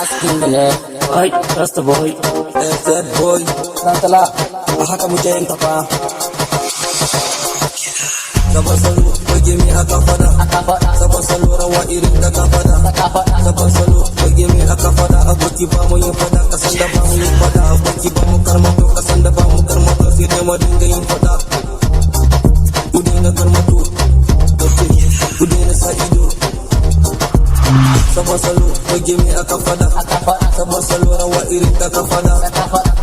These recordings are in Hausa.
asking ne oi trust boy sad boy dan tala a haka muke yin tafa sabon salo fage mai aka fada sabon salo rawa irin da ka fada sabon salo fage mai aka fada aboki ba mu yin fada kasan da ba mu yin fada aboki ba mu karmato kasan da ba mu karmato sai dai mu dinga yin fada ku daina karmato ku daina sa ido sabon salo fage mai aka fada sabon salo rawa irin da ka fada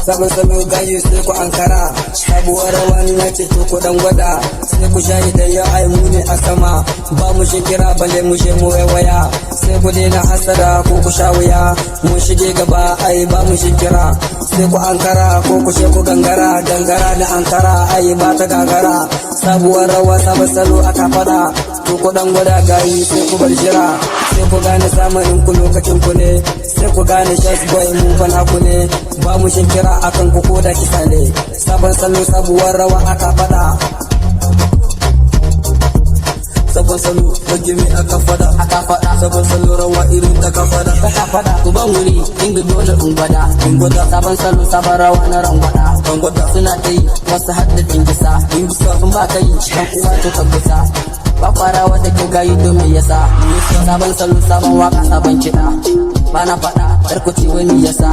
sabon salo gayu sai ku ankara sabuwar rawa ni na ce to ku dan gwada sai ku shayi da ya ai mu ne a sama ba mu shi kira balle mu she mu waya sai ku daina hasara ko ku sha wuya mu shige gaba ai ba mu shi kira sai ku ankara ko ku she ku gangara gangara da ankara ai ba ta gagara sabuwar rawa sabon salo aka fada to ku dan gwada gayi sai ku bar jira sai ku gane zamanin ku lokacin ku ne sai ku gane just boy mu bana ku ne ba mu shi kira akan ku ko da kisa ne sabon salo sabuwar rawa aka fada sabon salo fage mai aka fada sabon salo rawa irin da ka fada ku ban wuri inda dole in gwada sabon salo sabon rawa na rangwada suna ta yi wasu haddadin gisa in ba ka yi dan uwa to ka gusa ba fara wata ke gayi domin yasa sabon salo sabon waka sabon kiɗa ba na faɗa tarkuci wani yasa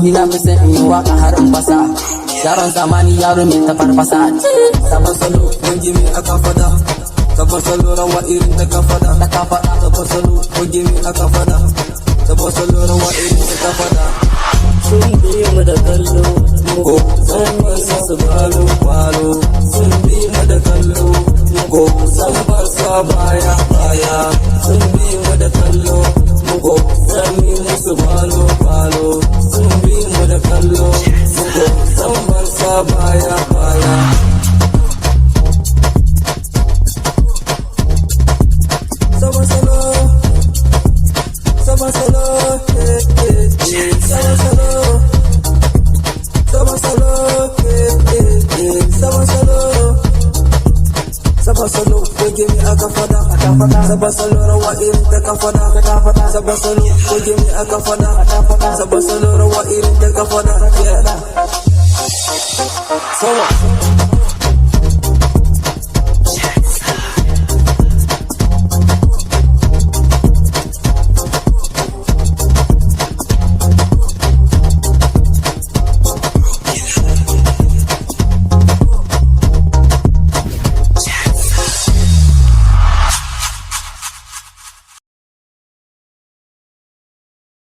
ni na fi san in yi waka har in fasa yaron zamani yaro mai ta farfasa sabon salo fage mai aka fada sabon salo rawa irin da ka fada sabon salo fage mai aka fada sabon salo rawa irin da ka fada sun bi mu da kallo ko san barsa su balo sun bi mu da kallo ko san barsa baya sun bi mu da kallo ko san mi musu balo sun bi mu da kallo ko san barsa baya sabon salo sabon salo sabon salo sabon salo sabon salo sabon salo fage mai aka fada sabon salo rawa irin da ka fada sabon salo fage mai aka fada sabon salo rawa irin da ka fada